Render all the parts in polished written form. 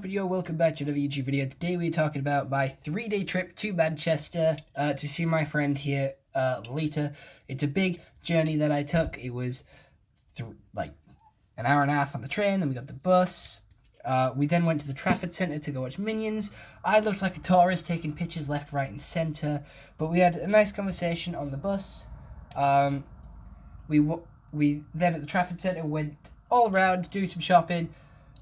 up, yo? Welcome back to another YouTube video. Today we're talking about my 3-day trip to Manchester to see my friend here, Lita. It's a big journey that I took. It was like an hour and a half on the train, then we got the bus. We then went to the Trafford Centre to go watch Minions. I looked like a tourist taking pictures left, right and centre, but we had a nice conversation on the bus. We then at the Trafford Centre went all around to do some shopping.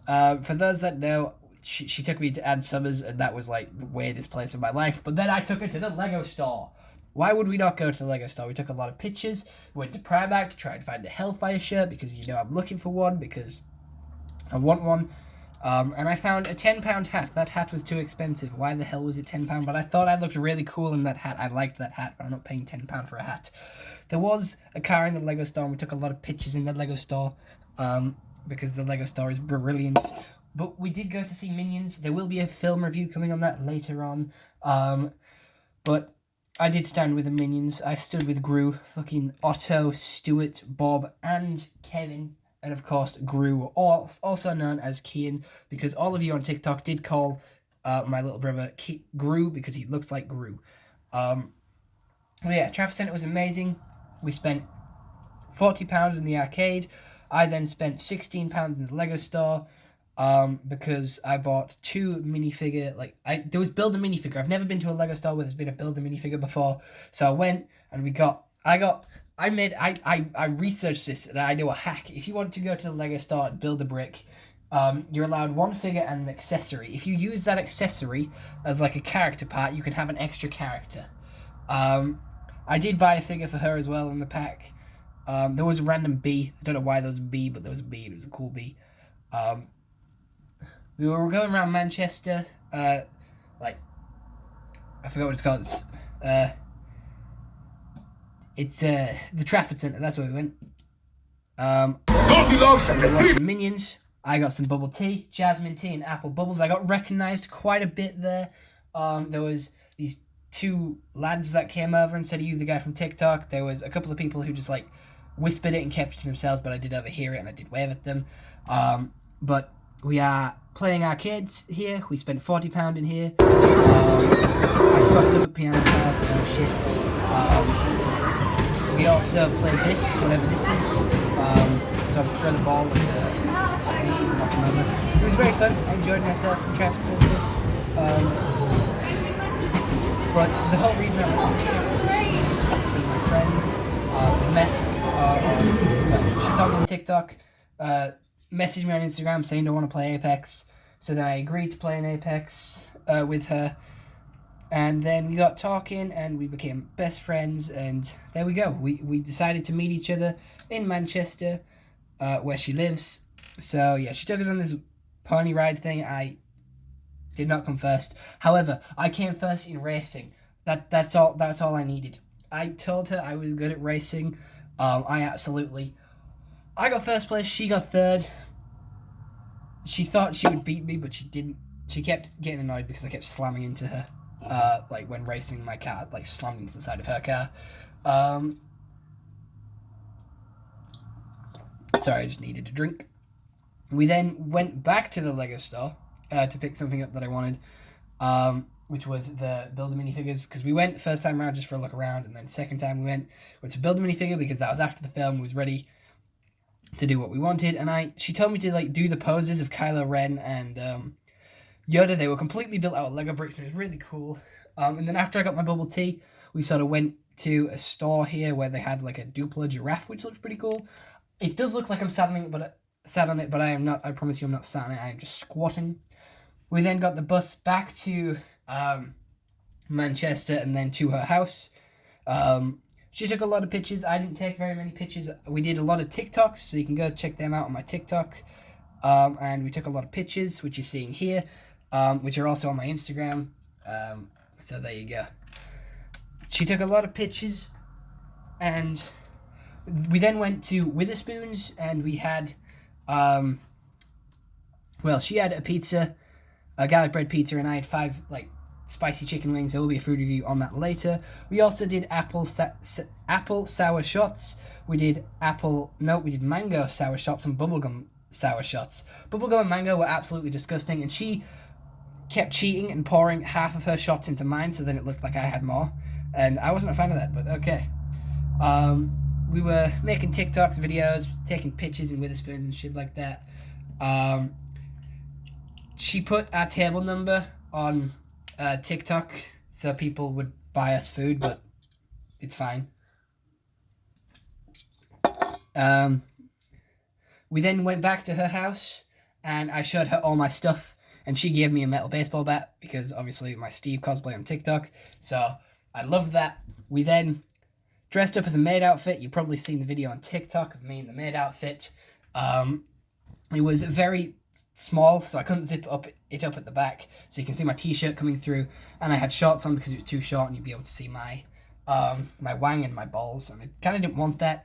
For those that know, she took me to Ann Summers, and that was like the weirdest place of my life. But then I took her to the Lego store. Why would we not go to the Lego store? We took a lot of pictures. We went to Primark to try and find a Hellfire shirt because I'm looking for one because I want one. And I found a £10 hat. That hat was too expensive. Why the hell was it £10? But I thought I looked really cool in that hat. I liked that hat, but I'm not paying £10 for a hat. There was a car in the Lego store, and we took a lot of pictures in the Lego store. Because the Lego store is brilliant. But we did go to see Minions. There will be a film review coming on that later on. But I did stand with the Minions. I stood with Gru, fucking Otto, Stuart, Bob, and Kevin. And of course, Gru, also known as Kian, because all of you on TikTok did call my little brother Gru because he looks like Gru. But yeah, Trafford Centre was amazing. We spent £40 in the arcade. I then spent £16 in the Lego store because I bought two minifigure, there was Build a Minifigure. I've never been to a Lego store where there's been a Build a Minifigure before. So I went and I researched this and I know a hack. If you want to go to the Lego store and build a brick, you're allowed one figure and an accessory. If you use that accessory as like a character part, you can have an extra character. I did buy a figure for her as well in the pack. There was a random bee. I don't know why there was a bee, but there was a bee. It was a cool bee. We were going around Manchester. I forgot what it's called. It's the Trafford Centre. That's where we went. We were watching Minions. I got some bubble tea, jasmine tea, and apple bubbles. I got recognised quite a bit there. There was these two lads that came over and said, "Are you the guy from TikTok?" There was a couple of people who just whispered it and kept it to themselves, but I did overhear it and I did wave at them. But we are playing arcades here. We spent £40 in here. I fucked up a piano card. Oh shit. We also played this, whatever this is. So I throw the ball with the knees and knock them over. It was very fun. I enjoyed myself in Trafford Centre. But the whole reason I went was to see my friend. We met. She's on TikTok. Messaged me on Instagram saying, "Do I want to play Apex?" So then I agreed to play an Apex with her. And then we got talking and we became best friends. And there we go. We decided to meet each other in Manchester, where she lives. So yeah, she took us on this pony ride thing. I did not come first. However, I came first in racing. That's all I needed. I told her I was good at racing. I got first place, she got third. She thought she would beat me, but she didn't. She kept getting annoyed because I kept slamming into her. When racing my car, slammed into the side of her car. Sorry, I just needed a drink. We then went back to the Lego store to pick something up that I wanted, which was the Build a Minifigures, because we went first time around just for a look around, and then second time we went to Build a Minifigure because that was after the film was ready to do what we wanted. And she told me to do the poses of Kylo Ren and Yoda. They were completely built out of Lego bricks, and it was really cool. And then after I got my bubble tea, we sort of went to a store here where they had a Duplo giraffe, which looked pretty cool. It does look like I'm sat on it, but I am not. I promise you I'm not sat on it. I am just squatting. We then got the bus back to Manchester and then to her house. She took a lot of pictures. I didn't take very many pictures. We did a lot of TikToks, so you can go check them out on my TikTok. And we took a lot of pictures, which you're seeing here, which are also on my Instagram. So there you go. She took a lot of pictures, and we then went to Witherspoon's, and we had, she had a pizza, a garlic bread pizza, and I had 5 spicy chicken wings. There will be a food review on that later. We also did apple sour shots. We did mango sour shots and bubblegum sour shots. Bubblegum and mango were absolutely disgusting, and she kept cheating and pouring half of her shots into mine, so then it looked like I had more. And I wasn't a fan of that, but okay. We were making TikToks, videos, taking pictures in Witherspoons and shit like that. She put our table number on TikTok so people would buy us food, but it's fine. We then went back to her house, and I showed her all my stuff, and she gave me a metal baseball bat, because obviously my Steve cosplay on TikTok, so I loved that. We then dressed up as a maid outfit. You've probably seen the video on TikTok of me in the maid outfit. It was very small, so I couldn't zip it up at the back, so you can see my t-shirt coming through, and I had shorts on because it was too short, and you'd be able to see my my wang and my balls, and I kind of didn't want that.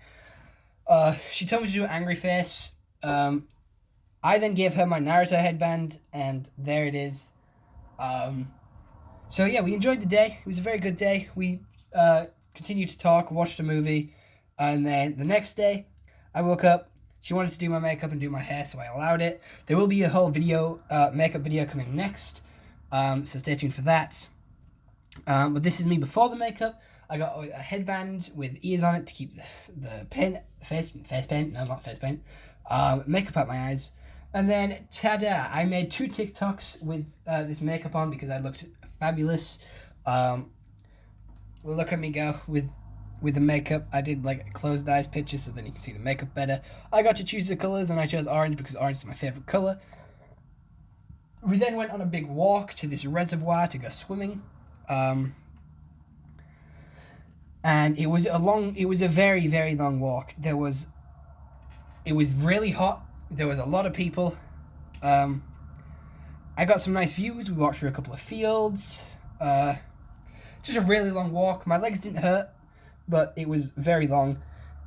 She told me to do an angry face. I then gave her my Naruto headband, and there it is. So yeah, we enjoyed the day. It was a very good day. We continued to talk, watched a movie, and then the next day, I woke up. She wanted to do my makeup and do my hair, so I allowed it. There will be a whole video, makeup video coming next, so stay tuned for that. But this is me before the makeup. I got a headband with ears on it to keep the face paint, no, not face paint, makeup out my eyes. And then, ta-da, I made 2 TikToks with this makeup on because I looked fabulous. Look at me go with the makeup. I did like a closed eyes picture so then you can see the makeup better. I got to choose the colours, and I chose orange because orange is my favourite colour. We then went on a big walk to this reservoir to go swimming. And it was a very, very long walk. It was really hot. There was a lot of people. I got some nice views. We walked through a couple of fields. Just a really long walk. My legs didn't hurt, but it was very long.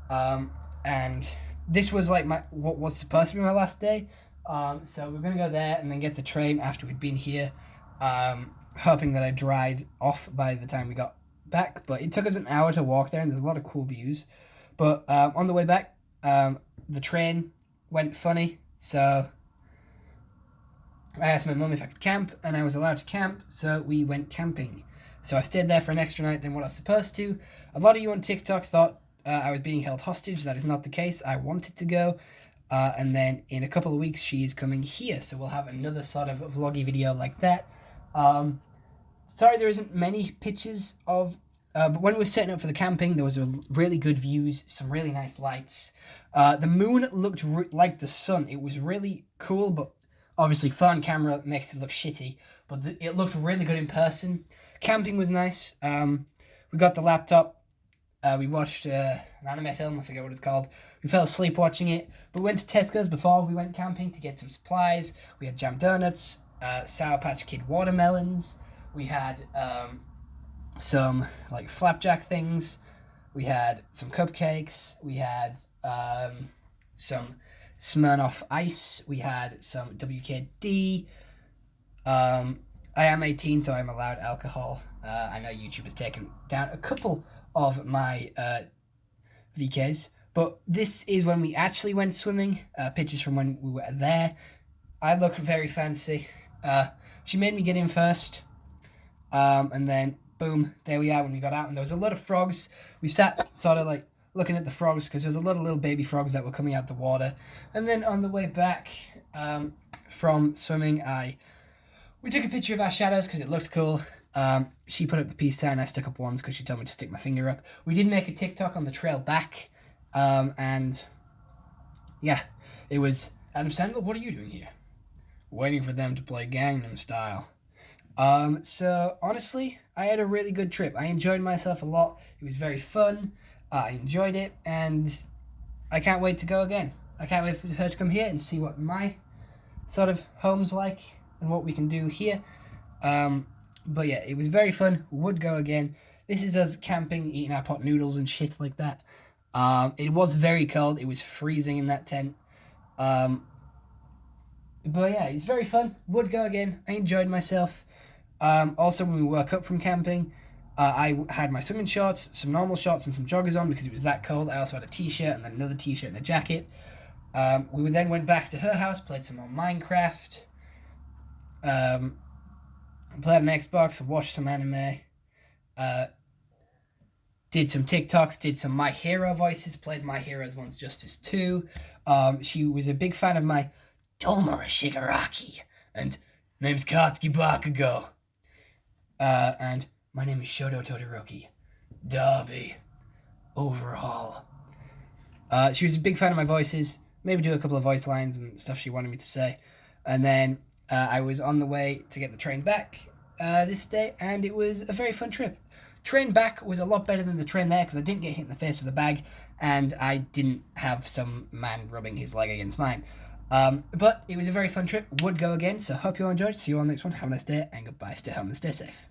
And this was like what was supposed to be my last day. So we're gonna go there and then get the train after we'd been here. Hoping that I dried off by the time we got back, but it took us an hour to walk there, and there's a lot of cool views. But on the way back, the train went funny, so I asked my mum if I could camp, and I was allowed to camp, so we went camping. So I stayed there for an extra night than what I was supposed to. A lot of you on TikTok thought I was being held hostage. That is not the case. I wanted to go, and then in a couple of weeks she is coming here, so we'll have another sort of vloggy video like that. Sorry there isn't many pictures of, but when we were setting up for the camping, there was a really good views, some really nice lights. The moon looked like the sun. It was really cool, but obviously phone camera makes it look shitty, but it looked really good in person. Camping was nice. We got the laptop. We watched an anime film, I forget what it's called. We fell asleep watching it, but we went to Tesco's before we went camping to get some supplies. We had jam donuts, Sour Patch Kid watermelons. We had some like flapjack things. We had some cupcakes. We had some Smirnoff Ice. We had some WKD. I am 18, so I'm allowed alcohol. I know YouTube has taken down a couple of my VKs, but this is when we actually went swimming. Pictures from when we were there. I look very fancy. She made me get in first. And then, boom, there we are when we got out, and there was a lot of frogs. We sat sort of like looking at the frogs because there was a lot of little baby frogs that were coming out the water. And then on the way back from swimming, we took a picture of our shadows because it looked cool. She put up the peace sign, I stuck up ones because she told me to stick my finger up. We did make a TikTok on the trail back, and yeah, it was, Adam Sandler, what are you doing here? Waiting for them to play Gangnam Style. So honestly, I had a really good trip. I enjoyed myself a lot. It was very fun. I enjoyed it, and I can't wait to go again. I can't wait for her to come here and see what my sort of home's like and what we can do here. But yeah, it was very fun. Would go again. This is us camping, eating our pot noodles and shit like that. It was very cold. It was freezing in that tent. But yeah, it's very fun. Would go again. I enjoyed myself. Also, when we woke up from camping, I had my swimming shorts, some normal shorts, and some joggers on because it was that cold. I also had a t-shirt and then another t-shirt and a jacket. We then went back to her house, played some more Minecraft, um, played on Xbox, watched some anime, uh, did some TikToks, did some My Hero voices, played My Heroes One's Justice 2. She was a big fan of my Tomura Shigaraki, and name's Katsuki Bakugo. And my name is Shoto Todoroki. Derby. Overhaul. She was a big fan of my voices, maybe do a couple of voice lines and stuff she wanted me to say. And then I was on the way to get the train back this day, and it was a very fun trip. Train back was a lot better than the train there because I didn't get hit in the face with a bag, and I didn't have some man rubbing his leg against mine. But it was a very fun trip. Would go again, so hope you all enjoyed. See you all next one. Have a nice day, and goodbye. Stay home and stay safe.